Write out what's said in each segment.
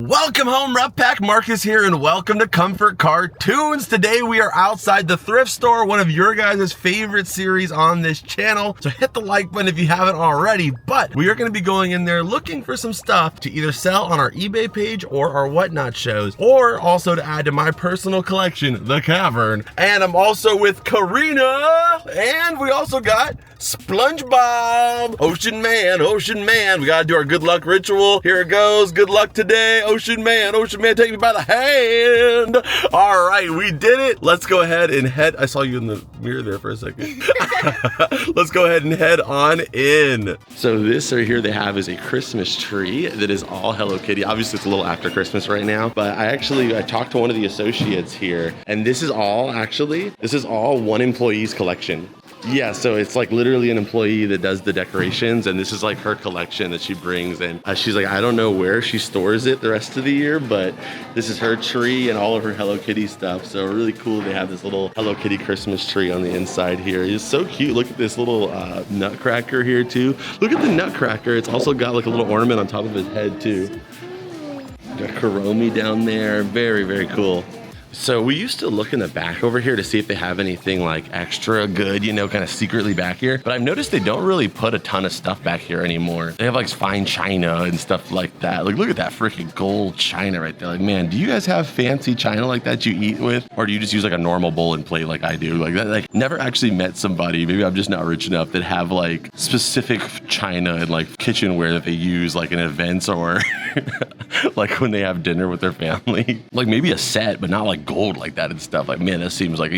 Welcome home, Rep Pack. Marcus here, and welcome to Comfort Cartoons. Today we are outside the thrift store, one of your guys' favorite series on this channel. So hit the like button if you haven't already, but we are going to be going in there looking for some stuff to either sell on our eBay page or our Whatnot shows, or also to add to my personal collection, The Cavern. And I'm also with Karina, and we also got SpongeBob. Ocean Man. We gotta do our good luck ritual. Here it goes. Good luck today. Ocean Man, take me by the hand. All right, we did it. Let's go ahead and head. I saw you in the mirror there for a second. Let's go ahead and head on in. So this right here they have is a Christmas tree that is all Hello Kitty. Obviously it's a little after Christmas right now, but I talked to one of the associates here, and this is all one employee's collection. Yeah, so it's like literally an employee that does the decorations, and this is like her collection that she brings, and she's like, I don't know where she stores it the rest of the year, but this is her tree and all of her Hello Kitty stuff. So really cool. They have this little Hello Kitty Christmas tree on the inside here. It's so cute. Look at this little nutcracker here too. Look at the nutcracker. It's also got like a little ornament on top of his head too. Got Kuromi down there. Very, very cool. So we used to look in the back over here to see if they have anything like extra good, you know, kind of secretly back here. But I've noticed they don't really put a ton of stuff back here anymore. They have like fine china and stuff like that. Like, look at that freaking gold china right there. Like, man, do you guys have fancy china like that you eat with? Or do you just use like a normal bowl and plate like I do? Like that, like never actually met somebody, maybe I'm just not rich enough, that have like specific china and like kitchenware that they use like in events or like when they have dinner with their family. Like maybe a set, but not like gold like that and stuff. Like, man, that seems like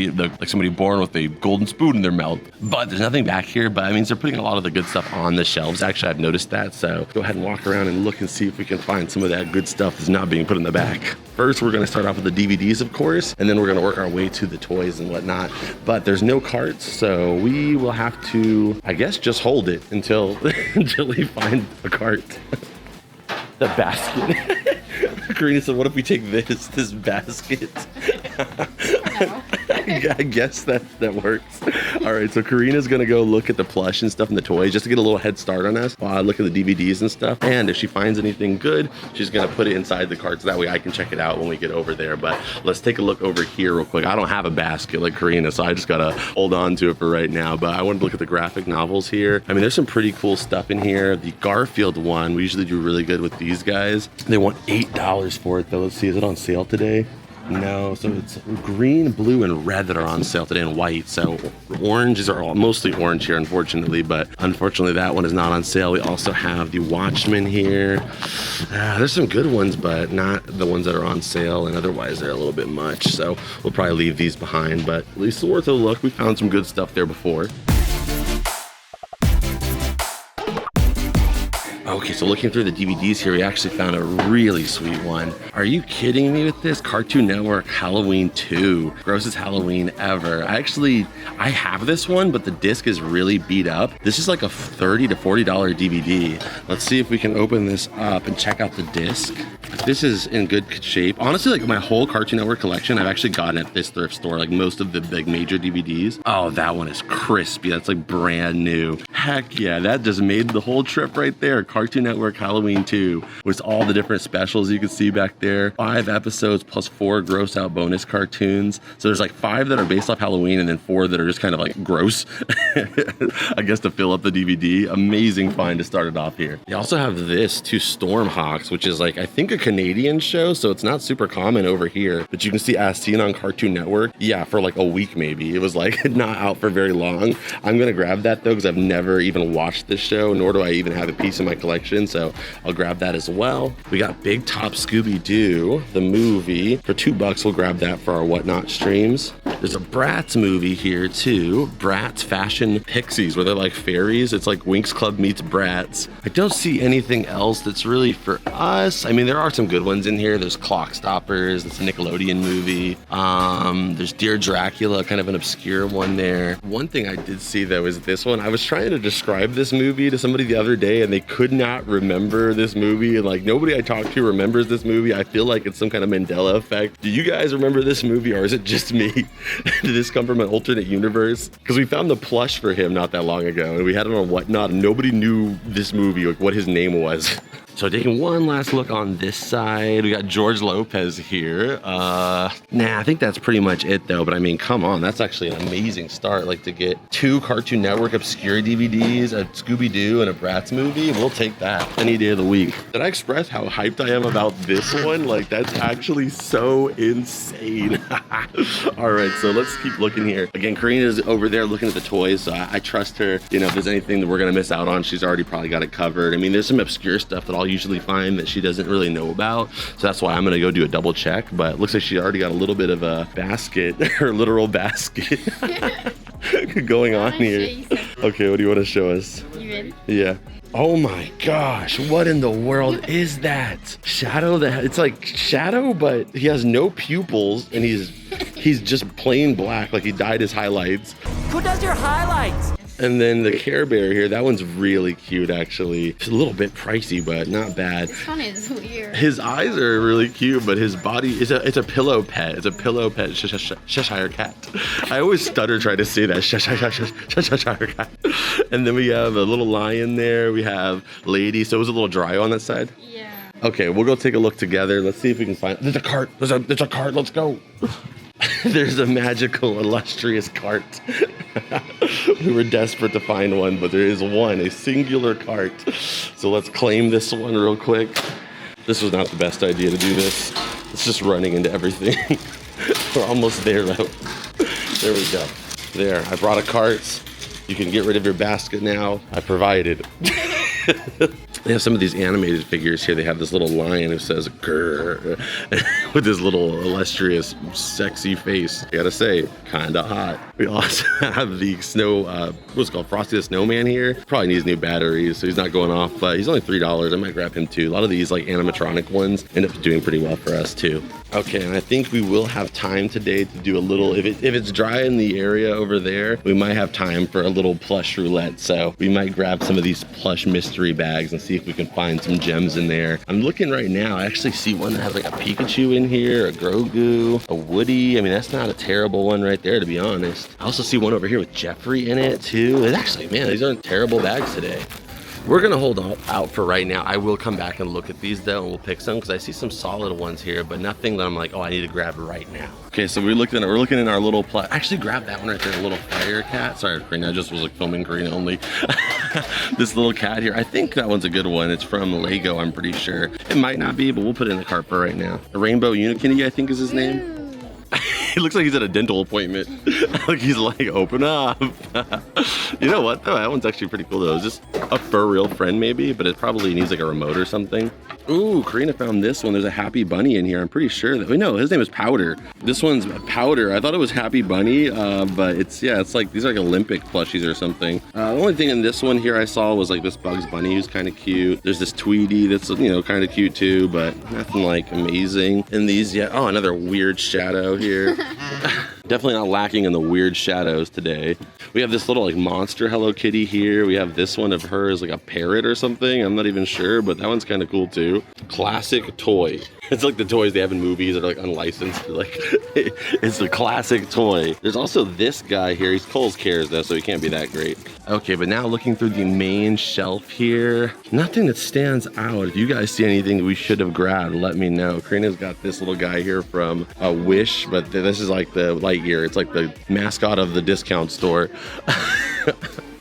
somebody born with a golden spoon in their mouth. But there's nothing back here, but I mean, they're putting a lot of the good stuff on the shelves. Actually, I've noticed that, so go ahead and walk around and look and see if we can find some of that good stuff that's not being put in the back. First, we're going to start off with the DVDs, of course, and then we're going to work our way to the toys and whatnot. But there's no carts, so we will have to, I guess, just hold it until we find a cart. The basket. Karina said, what if we take this basket? I guess that works. All right, so Karina's gonna go look at the plush and stuff and the toys just to get a little head start on us while I look at the DVDs and stuff. And if she finds anything good, she's gonna put it inside the cart so that way I can check it out when we get over there. But let's take a look over here real quick. I don't have a basket like Karina, so I just gotta hold on to it for right now. But I wanted to look at the graphic novels here. I mean, there's some pretty cool stuff in here. The Garfield one, we usually do really good with these guys. They want $8 for it though. Let's see, is it on sale today? No, so it's green, blue, and red that are on sale today, and white. So oranges are all mostly orange here, unfortunately, but unfortunately that one is not on sale. We also have the Watchmen here. There's some good ones, but not the ones that are on sale, and otherwise they're a little bit much. So we'll probably leave these behind, but at least it's worth a look. We found some good stuff there before. Okay, so looking through the DVDs here, we actually found a really sweet one. Are you kidding me with this? Cartoon Network Halloween 2. Grossest Halloween ever. I have this one, but the disc is really beat up. This is like a $30 to $40 DVD. Let's see if we can open this up and check out the disc. This is in good shape. Honestly, like my whole Cartoon Network collection, I've actually gotten at this thrift store, like most of the big major DVDs. Oh, that one is crispy. That's like brand new. Heck yeah, that just made the whole trip right there. Cartoon Network Halloween 2 with all the different specials you can see back there. 5 episodes plus 4 gross out bonus cartoons. So there's like 5 that are based off Halloween and then 4 that are just kind of like gross, I guess, to fill up the DVD. Amazing find to start it off here. They also have this to Stormhawks, which is like, I think a Canadian show, so it's not super common over here, but you can see as seen on Cartoon Network. Yeah, for like a week maybe. It was like not out for very long. I'm gonna grab that though because I've never even watched this show, nor do I even have a piece in my collection, so I'll grab that as well. We got Big Top Scooby-Doo, the movie. For $2, we'll grab that for our Whatnot streams. There's a Bratz movie here too. Bratz Fashion Pixies, where they're like fairies. It's like Winx Club meets Bratz. I don't see anything else that's really for us. I mean, there are some good ones in here. There's Clock Stoppers. It's a Nickelodeon movie. There's Dear Dracula, kind of an obscure one there. One thing I did see though is this one. I was trying to describe this movie to somebody the other day and they could not remember this movie. And like nobody I talked to remembers this movie. I feel like it's some kind of Mandela effect. Do you guys remember this movie or is it just me? Did this come from an alternate universe? Because we found the plush for him not that long ago and we had it on Whatnot and nobody knew this movie, like what his name was. So taking one last look on this side, we got George Lopez here. Nah, I think that's pretty much it though. But I mean, come on, that's actually an amazing start. Like to get 2 Cartoon Network obscure DVDs, a Scooby-Doo and a Bratz movie, we'll take that any day of the week. Did I express how hyped I am about this one? Like that's actually so insane. All right, so let's keep looking here. Again, Karina's over there looking at the toys, so I trust her. You know, if there's anything that we're gonna miss out on, she's already probably got it covered. I mean, there's some obscure stuff that I'll usually find that she doesn't really know about, so that's why I'm gonna go do a double check. But it looks like she already got a little bit of a basket, her literal basket going on here. Okay, what do you want to show us? You ready? Yeah. Oh my gosh, what in the world is that? Shadow, it's like Shadow, but he has no pupils and he's just plain black, like he dyed his highlights. Who does your highlights? And then the Care Bear here, that one's really cute actually. It's a little bit pricey, but not bad. This one is weird. His eyes are really cute, but his body is it's a pillow pet. It's a pillow pet Cheshire cat. I always stutter trying to say that, Cheshire cat. And then we have a little lion there. We have Lady. So it was a little dry on that side? Yeah. Okay, we'll go take a look together. Let's see if we can find, there's a cart. There's a cart, let's go. There's a magical, illustrious cart. We were desperate to find one, but there is one, a singular cart. So let's claim this one real quick. This was not the best idea to do this. It's just running into everything. We're almost there though. There we go. There, I brought a cart. You can get rid of your basket now. I provided. They have some of these animated figures here. They have this little lion who says grrr with this little illustrious sexy face. I gotta say, kinda hot. We also have the snow, what's it called, Frosty the Snowman here. Probably needs new batteries, so he's not going off, but he's only $3. I might grab him too. A lot of these like animatronic ones end up doing pretty well for us too. Okay, and I think we will have time today to do a little, if it's dry in the area over there, we might have time for a little plush roulette. So we might grab some of these plush mystery bags and see if we can find some gems in there. I'm looking right now, I actually see one that has like a Pikachu in here, a Grogu, a Woody. I mean, that's not a terrible one right there, to be honest. I also see one over here with Jeffrey in it too. It's actually, man, these aren't terrible bags today. We're gonna hold out for right now. I will come back and look at these though, and we'll pick some because I see some solid ones here, but nothing that I'm like, oh, I need to grab right now. Okay, so we're looking in our little actually grab that one right there, a little fire cat. Sorry, Karina, I just was like filming Karina only. This little cat here, I think that one's a good one. It's from Lego, I'm pretty sure. It might not be, but we'll put it in the cart for right now. A Rainbow Unikitty, I think is his name. He looks like he's at a dental appointment. Like he's like, open up. You know what though? That one's actually pretty cool though. It's just a fur real friend maybe, but it probably needs like a remote or something. Ooh, Karina found this one. There's a Happy Bunny in here. I'm pretty sure that, no, his name is Powder. This one's Powder. I thought it was Happy Bunny, but it's like, these are like Olympic plushies or something. The only thing in this one here I saw was like this Bugs Bunny who's kind of cute. There's this Tweety that's, you know, kind of cute too, but nothing like amazing. And these, yeah, oh, another weird shadow here. Definitely not lacking in the weird shadows today. We have this little like monster Hello Kitty here. We have this one of her as like a parrot or something. I'm not even sure, but that one's kind of cool too. Classic toy. It's like the toys they have in movies that are like unlicensed. Like it's a classic toy. There's also this guy here. He's Kohl's Cares though, so he can't be that great. Okay, but now looking through the main shelf here, nothing that stands out. If you guys see anything we should have grabbed, let me know. Karina's got this little guy here from Wish, but this is like the Lightyear. It's like the mascot of the discount store.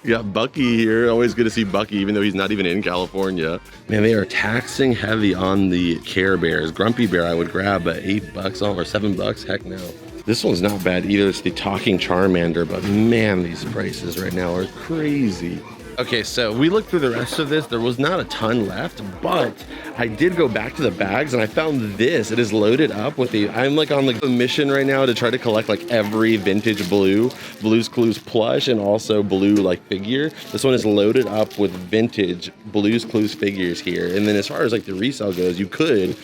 You got Bucky here. Always good to see Bucky, even though he's not even in California. Man, they are taxing heavy on the Care Bears. Grumpy Bear I would grab, but $8 or $7, heck no. This one's not bad either. It's the Talking Charmander, but man, these prices right now are crazy. Okay, so we looked through the rest of this. There was not a ton left, but I did go back to the bags and I found this. It is loaded up with I'm like on like a mission right now to try to collect like every vintage Blue's Clues plush and also Blue like figure. This one is loaded up with vintage Blue's Clues figures here. And then as far as like the resale goes,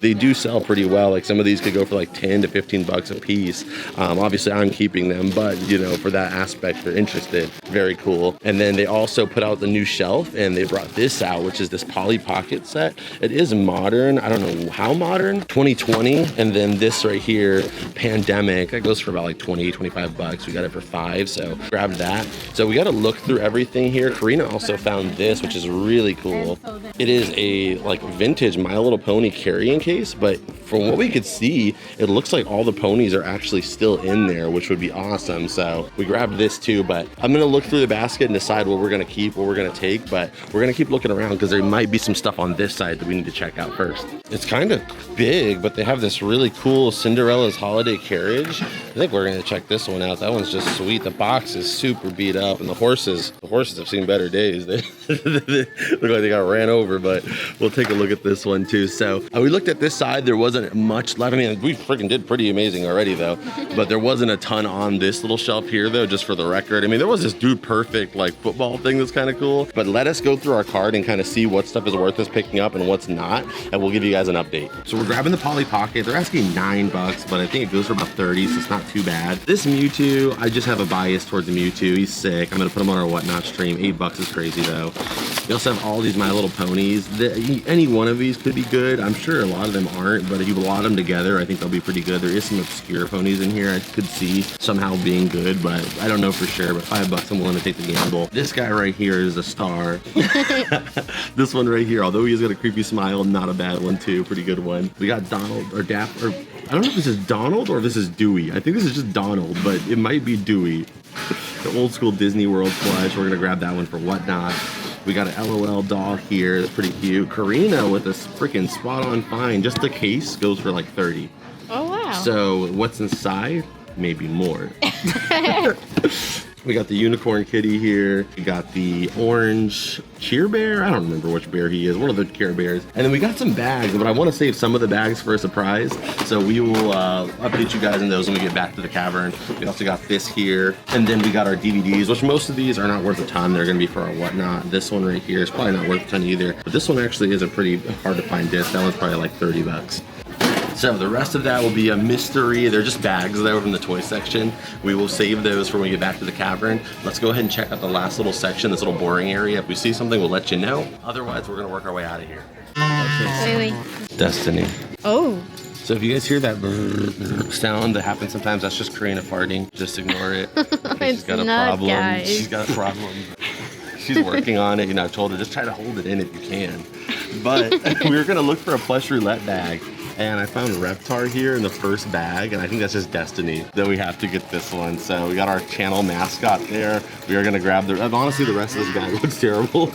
they do sell pretty well. Like some of these could go for like 10 to 15 bucks a piece. Obviously I'm keeping them, but you know, for that aspect, they're interested. Very cool. And then they also put out a new shelf, and they brought this out, which is this Polly Pocket set. It is modern. I don't know how modern. 2020, and then this right here, Pandemic. That goes for about like 20, 25 bucks. We got it for $5, so grabbed that. So we got to look through everything here. Karina also found this, which is really cool. It is a like vintage My Little Pony carrying case, but from what we could see, it looks like all the ponies are actually still in there, which would be awesome. So we grabbed this too, but I'm gonna look through the basket and decide what we're gonna keep, what we're gonna take, but we're gonna keep looking around because there might be some stuff on this side that we need to check out first. It's kind of big, but they have this really cool Cinderella's Holiday Carriage. I think we're gonna check this one out. That one's just sweet. The box is super beat up, and the horses have seen better days. They look like they got ran over, but we'll take a look at this one too. So we looked at this side. There wasn't much left. I mean, we freaking did pretty amazing already though, but there wasn't a ton on this little shelf here though, just for the record. I mean, there was this Dude Perfect like football thing that's kind of cool, but let us go through our cart and kind of see what stuff is worth us picking up and what's not, and we'll give you guys an update. So we're grabbing the Polly Pocket. They're asking $9, but I think it goes for about 30, so it's not too bad. This Mewtwo, I just have a bias towards the Mewtwo. He's sick. I'm gonna put him on our Whatnot stream. $8 is crazy though. We also have all these My Little Ponies. Any one of these could be good. I'm sure a lot of them aren't, but if you lot them together, I think they'll be pretty good. There is some obscure ponies in here I could see somehow being good, but I don't know for sure. But $5, I'm willing to take the gamble. This guy right here is a star. This one right here, although he's got a creepy smile, not a bad one too. Pretty good one. We got Donald or Dapper. I don't know if this is Donald or if this is Dewey. I think this is just Donald, but it might be Dewey. The old school Disney World plush. We're gonna grab that one for Whatnot. We got an LOL doll here. That's pretty cute. Karina with a freaking spot on find. Just the case goes for like 30. Oh, wow. So what's inside? Maybe more. We got the unicorn kitty here. We got the orange Cheer Bear. I don't remember which bear he is. One of the Care Bears. And then we got some bags, but I want to save some of the bags for a surprise. So we will update you guys on those when we get back to the cavern. We also got this here. And then we got our DVDs, which most of these are not worth a ton. They're going to be for our Whatnot. This one right here is probably not worth a ton either. But this one actually is a pretty hard to find disc. That one's probably like $30. So the rest of that will be a mystery. They're just bags there from the toy section. We will save those for when we get back to the cavern. Let's go ahead and check out the last little section, this little boring area. If we see something, we'll let you know. Otherwise, we're gonna work our way out of here. Wait. Destiny. Oh. So if you guys hear that sound that happens sometimes, that's just Karina farting. Just ignore it. She's got a problem. Guys. She's got a problem. She's working on it. You know, I told her, just try to hold it in if you can. But we were gonna look for a plush roulette bag. And I found Reptar here in the first bag, and I think that's just destiny that we have to get this one. So we got our channel mascot there. We are gonna grab the, honestly, the rest of this bag looks terrible.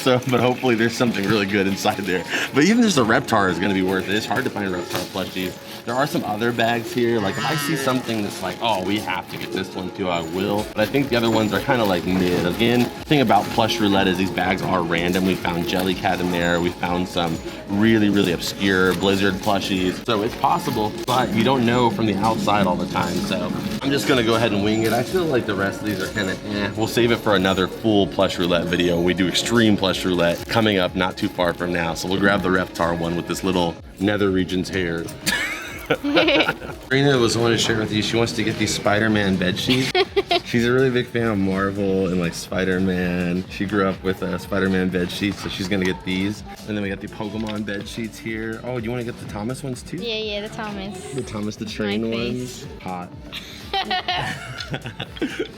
But hopefully there's something really good inside there. But even just a Reptar is gonna be worth it. It's hard to find Reptar plushies. There are some other bags here. Like if I see something that's like, oh, we have to get this one too, I will. But I think the other ones are kind of like mid. Again, the thing about plush roulette is these bags are random. We found Jellycat in there. We found some really, really obscure Blizzard plushies. So it's possible, but you don't know from the outside all the time. So I'm just gonna go ahead and wing it. I feel like the rest of these are kind of eh. We'll save it for another full plush roulette video. We do extreme plush roulette coming up not too far from now. So we'll grab the Reptar one with this little nether region's hair. Karina was wanting to share with you, she wants to get these Spider-Man bed sheets. She's a really big fan of Marvel and like Spider-Man. She grew up with Spider-Man bed sheets, so she's gonna get these. And then we got the Pokemon bed sheets here. Oh, do you want to get the Thomas ones too? Yeah, the Thomas. The Thomas the Train ones. Hot.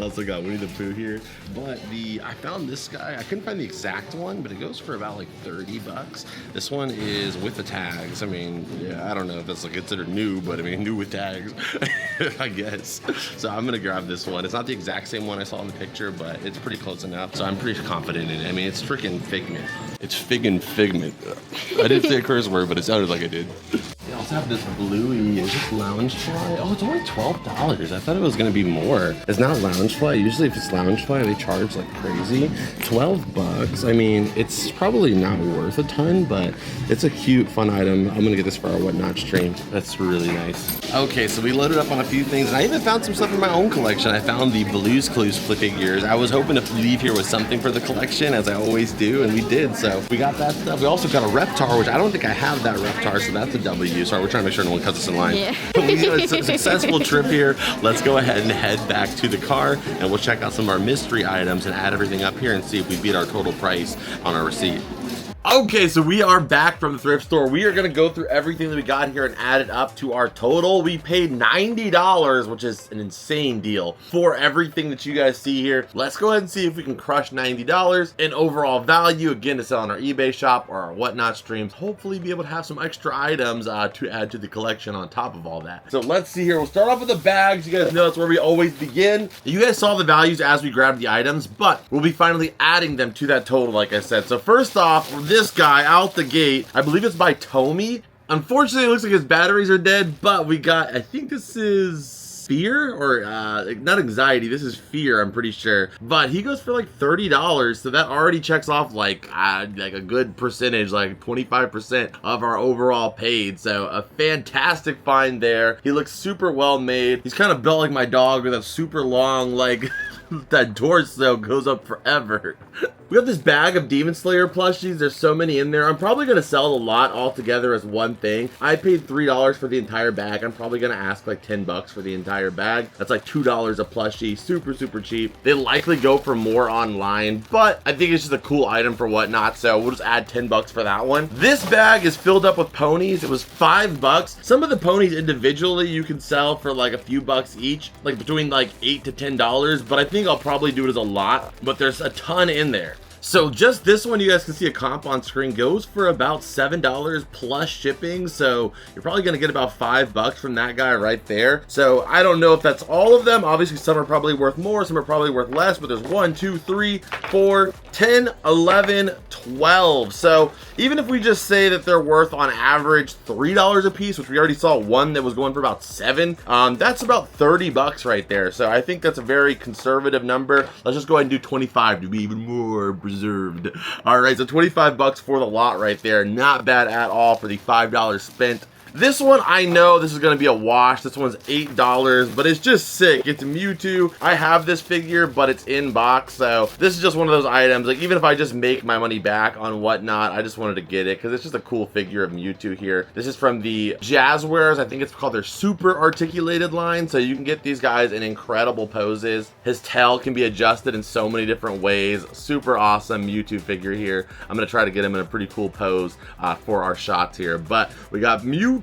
Also got Winnie the Pooh here. But I found this guy. I couldn't find the exact one, but it goes for about like $30. This one is with the tags. I mean, yeah, I don't know if that's like considered new, but I mean, new with tags, I guess. So I'm gonna grab this one. It's not the exact same one I saw in the picture, but it's pretty close enough. So I'm pretty confident in it. I mean, it's freaking Figment. It's Figment. I didn't say a curse word, but it sounded like I did. They also have this bluey, is this Loungefly? Oh, it's only $12. I thought it was gonna be more. It's not Loungefly. Usually if it's Loungefly, they charge like crazy. $12. I mean, it's probably not worth a ton, but it's a cute, fun item. I'm gonna get this for our Whatnot stream. That's really nice. Okay, so we loaded up on a few things, and I even found some stuff in my own collection. I found the Blue's Clues figures. I was hoping to leave here with something for the collection, as I always do, and we did. So we got that stuff. We also got a Reptar, which I don't think I have that Reptar, so that's a W. So our we're trying to make sure no one cuts us in line. Yeah. We got a successful trip here. Let's go ahead and head back to the car, and we'll check out some of our mystery items and add everything up here and see if we beat our total price on our receipt. Okay, so we are back from the thrift store. We are gonna go through everything that we got here and add it up to our total. We paid $90, which is an insane deal for everything that you guys see here. Let's go ahead and see if we can crush $90 in overall value, again, to sell on our eBay shop or our whatnot streams. Hopefully be able to have some extra items to add to the collection on top of all that. So let's see here. We'll start off with the bags. You guys know that's where we always begin. You guys saw the values as we grabbed the items, but we'll be finally adding them to that total, like I said. So first off, this guy out the gate, I believe it's by Tomy. Unfortunately, it looks like his batteries are dead, but we got, I think this is fear or not anxiety, this is fear, I'm pretty sure, but he goes for like $30, so that already checks off like a good percentage, like 25% of our overall paid. So a fantastic find there. He looks super well made. He's kind of built like my dog with a super long like that torso goes up forever. We got this bag of Demon Slayer plushies. There's so many in there. I'm probably gonna sell a lot all together as one thing. I paid $3 for the entire bag. I'm probably gonna ask like 10 bucks for the entire bag. That's like $2 a plushie. Super, super cheap. They likely go for more online, but I think it's just a cool item for whatnot, so we'll just add 10 bucks for that one. This bag is filled up with ponies. It was 5 bucks. Some of the ponies individually you can sell for like a few bucks each, like between like $8 to $10, but I think I'll probably do it as a lot, but there's a ton in there. So just this one, you guys can see a comp on screen, goes for about $7 plus shipping. So you're probably gonna get about 5 bucks from that guy right there. So I don't know if that's all of them. Obviously some are probably worth more, some are probably worth less, but there's 1, 2, 3, 4, 10, 11, 12. So even if we just say that they're worth on average $3 a piece, which we already saw one that was going for about $7, that's about 30 bucks right there. So I think that's a very conservative number. Let's just go ahead and do 25 to be even more reserved. All right, so 25 bucks for the lot right there. Not bad at all for the $5 spent. This one, I know this is going to be a wash. This one's $8, but it's just sick. It's Mewtwo. I have this figure, but it's in box, so this is just one of those items. Like, even if I just make my money back on whatnot, I just wanted to get it because it's just a cool figure of Mewtwo here. This is from the Jazzwares. I think it's called their super articulated line, so you can get these guys in incredible poses. His tail can be adjusted in so many different ways. Super awesome Mewtwo figure here. I'm going to try to get him in a pretty cool pose for our shots here, but we got Mewtwo,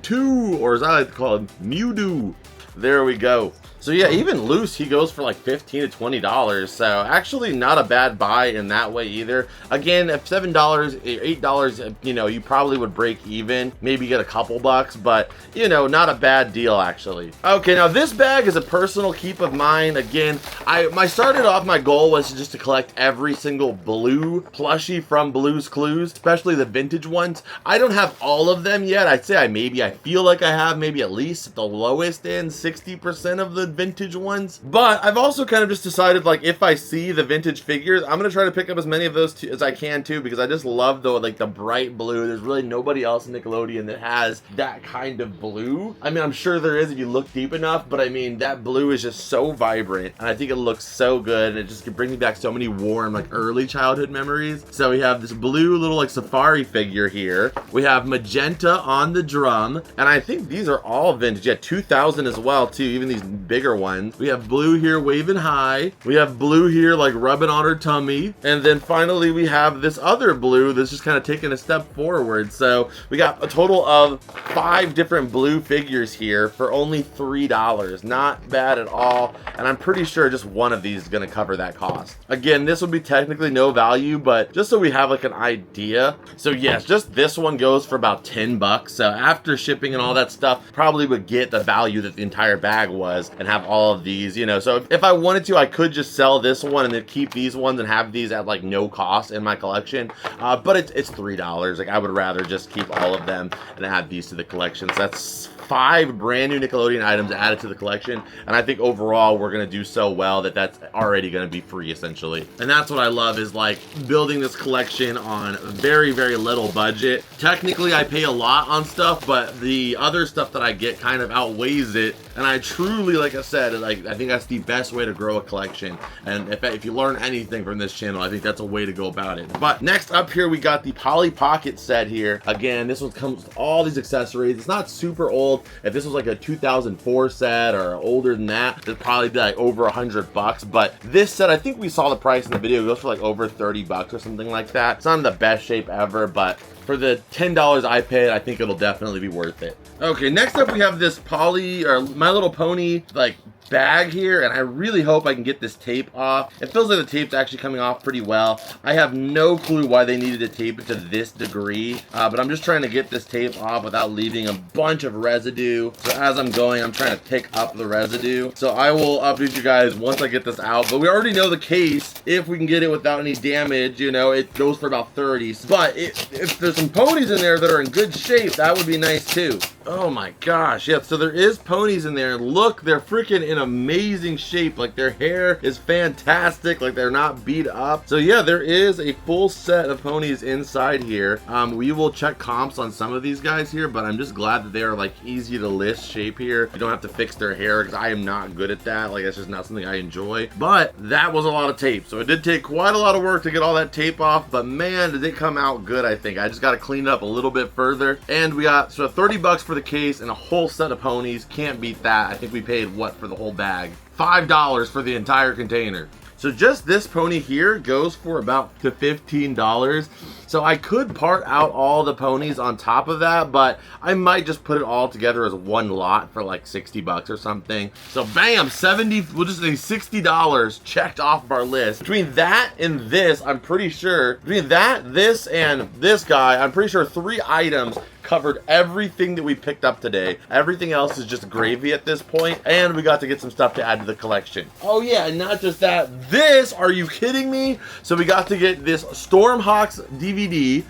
or as I like to call him, Mewtwo. There we go. So yeah, even loose, he goes for like $15 to $20. So actually not a bad buy in that way either. Again, if $7, $8, you know, you probably would break even, maybe get a couple bucks, but you know, not a bad deal actually. Okay, now this bag is a personal keep of mine. Again, my goal was just to collect every single blue plushie from Blue's Clues, especially the vintage ones. I don't have all of them yet. I'd say I feel like I have maybe at least at the lowest end 60% of the vintage ones, but I've also kind of just decided, like, if I see the vintage figures, I'm gonna try to pick up as many of those as I can too, because I just love the bright blue. There's really nobody else in Nickelodeon that has that kind of blue. I mean, I'm sure there is if you look deep enough, but I mean, that blue is just so vibrant and I think it looks so good, and it just brings me back so many warm, like, early childhood memories. So we have this blue little like safari figure here. We have magenta on the drum, and I think these are all vintage. Yeah, 2000 as well too, even these bigger ones. We have blue here waving high. We have blue here like rubbing on her tummy. And then finally we have this other blue that's just kind of taking a step forward. So we got a total of 5 different blue figures here for only $3. Not bad at all. And I'm pretty sure just one of these is going to cover that cost. Again, this would be technically no value, but just so we have like an idea. So yes, just this one goes for about 10 bucks. So after shipping and all that stuff, probably would get the value that the entire bag was and have all of these, you know. So if I wanted to, I could just sell this one and then keep these ones and have these at like no cost in my collection, but it's $3. Like, I would rather just keep all of them and add these to the collection. So that's 5 brand new Nickelodeon items added to the collection, and I think overall we're gonna do so well that that's already gonna be free essentially. And that's what I love, is like building this collection on very, very little budget. Technically I pay a lot on stuff, but the other stuff that I get kind of outweighs it, and I truly, like I said, like I think that's the best way to grow a collection. And if you learn anything from this channel, I think that's a way to go about it. But next up here we got the Polly Pocket set here. Again, this one comes with all these accessories. It's not super old. If this was like a 2004 set or older than that, it'd probably be like over $100. But this set, I think we saw the price in the video, it goes for like over $30 or something like that. It's not in the best shape ever, but for the $10 I paid, I think it'll definitely be worth it. Okay, next up we have this Polly, or My Little Pony, like bag here, and I really hope I can get this tape off. It feels like the tape's actually coming off pretty well. I have no clue why they needed to tape it to this degree, but I'm just trying to get this tape off without leaving a bunch of residue. So as I'm going, I'm trying to pick up the residue. So I will update you guys once I get this out, but we already know the case. If we can get it without any damage, you know, it goes for about 30. But if there's some ponies in there that are in good shape, that would be nice too. Oh my gosh, yeah, so there is ponies in there. Look, they're freaking in amazing shape. Like their hair is fantastic, like they're not beat up. So yeah, there is a full set of ponies inside here. We will check comps on some of these guys here, but I'm just glad that they are like easy to list shape here. You don't have to fix their hair, because I am not good at that. Like that's just not something I enjoy. But that was a lot of tape, so it did take quite a lot of work to get all that tape off, but man, did it come out good. I think I just got to clean it up a little bit further. And we got so $30 for the case and a whole set of ponies. Can't beat that. I think we paid what for the whole bag? $5 for the entire container. So just this pony here goes for about $15. So I could part out all the ponies on top of that, but I might just put it all together as one lot for like $60 or something. So bam, 70, we'll just say $60 checked off of our list. Between that and this, I'm pretty sure, between that, this, and this guy, I'm pretty sure 3 items covered everything that we picked up today. Everything else is just gravy at this point, and we got to get some stuff to add to the collection. Oh yeah, and not just that, this, are you kidding me? So we got to get this Stormhawks DVD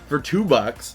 for $2.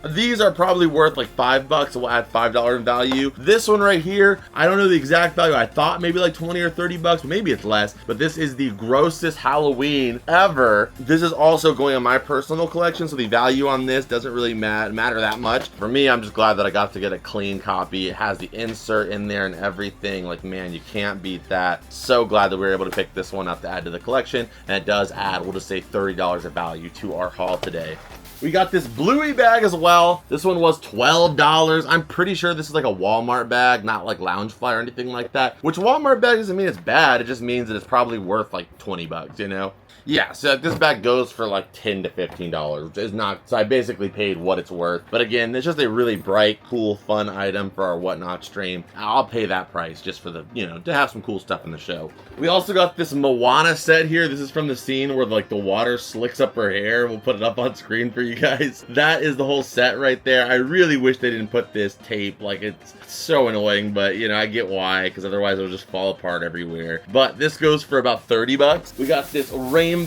These are probably worth like $5, so we'll add $5 in value. This one right here, I don't know the exact value. I thought maybe like 20 or $30, but maybe it's less. But this is the grossest Halloween ever. This is also going on my personal collection, so the value on this doesn't really matter that much. For me, I'm just glad that I got to get a clean copy. It has the insert in there and everything. Like, man, you can't beat that. So glad that we were able to pick this one up to add to the collection. And it does add, we'll just say $30 of value to our haul today. We got this Bluey bag as well. This one was $12. I'm pretty sure this is like a Walmart bag, not like Loungefly or anything like that. Which Walmart bag doesn't mean it's bad. It just means that it's probably worth like 20 bucks, you know? Yeah, so this bag goes for like $10 to $15, which is not, so I basically paid what it's worth. But again, it's just a really bright, cool, fun item for our Whatnot stream. I'll pay that price just for the, you know, to have some cool stuff in the show. We also got this Moana set here. This is from the scene where like the water slicks up her hair. We'll put it up on screen for you guys. That is the whole set right there. I really wish they didn't put this tape. Like, it's so annoying, but you know, I get why, because otherwise it'll just fall apart everywhere. But this goes for about $30. We got this Rainbow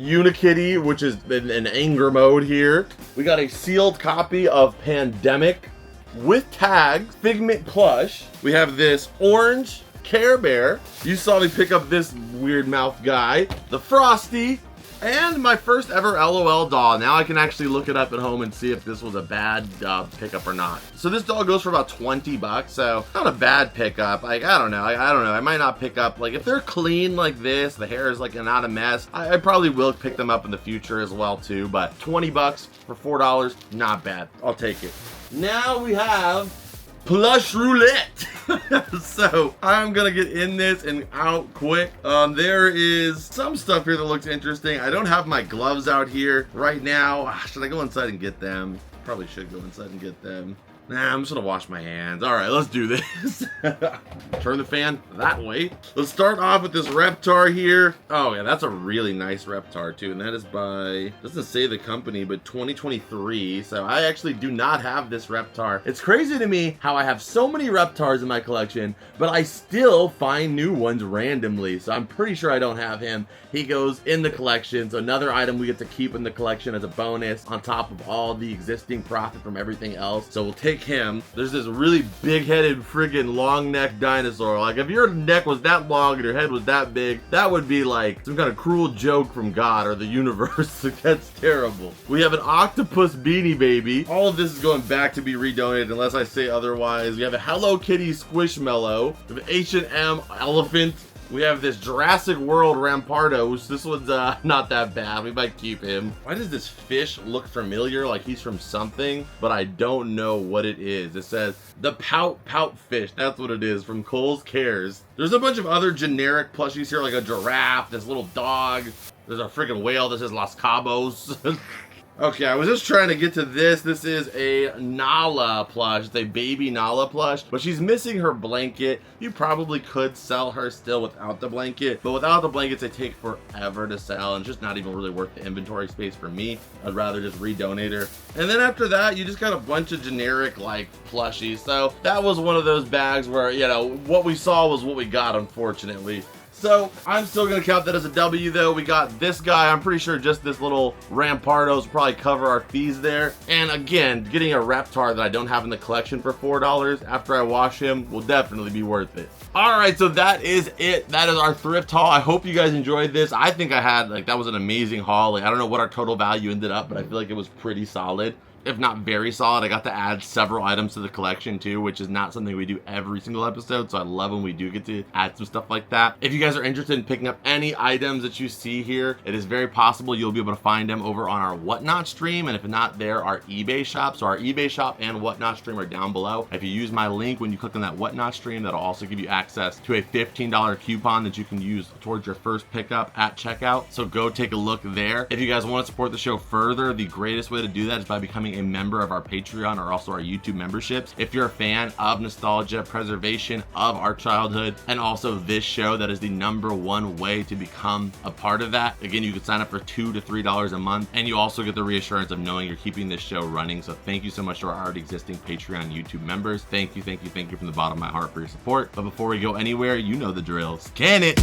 Unikitty, which is in anger mode here. We got a sealed copy of Pandemic with tags, Figment plush. We have this orange Care Bear. You saw me pick up this weird mouth guy, the Frosty, and my first ever LOL doll. Now I can actually look it up at home and see if this was a bad pickup or not. So this doll goes for about $20, so not a bad pickup. Like, I don't know. I don't know. I might not pick up, like, if they're clean like this, the hair is like not a mess, I probably will pick them up in the future as well too. But $20 for $4, not bad. I'll take it. Now we have Plush roulette. So I'm gonna get in this and out quick. There is some stuff here that looks interesting. I don't have my gloves out here right now. Should I go inside and get them? Probably should go inside and get them. Nah, I'm just gonna wash my hands. All right, let's do this. Turn the fan that way. Let's start off with this Reptar here. Oh yeah, that's a really nice Reptar too, and that is by, doesn't say the company, but 2023. So I actually do not have this Reptar. It's crazy to me how I have so many Reptars in my collection, but I still find new ones randomly. So I'm pretty sure I don't have him. He goes in the collection. So another item we get to keep in the collection as a bonus on top of all the existing profit from everything else. So we'll take pick him. There's this really big-headed friggin' long-necked dinosaur. Like, if your neck was that long and your head was that big, that would be like some kind of cruel joke from God or the universe. That's terrible. We have an octopus Beanie Baby. All of this is going back to be redonated unless I say otherwise. We have a Hello Kitty Squishmallow. We have an H&M elephant. We have this Jurassic World Rampardos. This one's not that bad. We might keep him. Why does this fish look familiar, like he's from something, but I don't know what it is. It says the Pout Fish. That's what it is, from Kohl's Cares. There's a bunch of other generic plushies here, like a giraffe, this little dog. There's a freaking whale that says Los Cabos. Okay, I was just trying to get to this. This is a Nala plush. It's a baby Nala plush, but she's missing her blanket. You probably could sell her still without the blanket, but without the blankets, they take forever to sell, and it's just not even really worth the inventory space for me. I'd rather just redonate her. And then after that, you just got a bunch of generic, like, plushies. So that was one of those bags where, you know, what we saw was what we got, unfortunately. So I'm still gonna count that as a W though. We got this guy. I'm pretty sure just this little Rampardos will probably cover our fees there. And again, getting a Reptar that I don't have in the collection for $4 after I wash him will definitely be worth it. All right, so that is it. That is our thrift haul. I hope you guys enjoyed this. I think I had, like, that was an amazing haul. Like, I don't know what our total value ended up, but I feel like it was pretty solid, if not very solid. I got to add several items to the collection too, which is not something we do every single episode, so I love when we do get to add some stuff like that. If you guys are interested in picking up any items that you see here, it is very possible you'll be able to find them over on our Whatnot stream, and if not there, our eBay shop. So our eBay shop and Whatnot stream are down below. If you use my link when you click on that Whatnot stream, that'll also give you access to a $15 coupon that you can use towards your first pickup at checkout. So go take a look there. If you guys want to support the show further, the greatest way to do that is by becoming a member of our Patreon or also our YouTube memberships. If you're a fan of nostalgia, preservation of our childhood, and also this show, that is the #1 way to become a part of that. Again, you can sign up for $2 to $3 a month, and you also get the reassurance of knowing you're keeping this show running. So thank you so much to our already existing Patreon YouTube members. Thank you from the bottom of my heart for your support. But before we go anywhere, you know the drill. Scan it!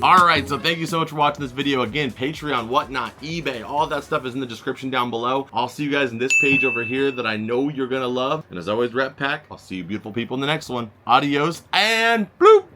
Alright, so thank you so much for watching this video. Again, Patreon, Whatnot, eBay, all that stuff is in the description down below. I'll see you guys in this page over here that I know you're gonna love. And as always, Rep Pack, I'll see you beautiful people in the next one. Adios and bloop!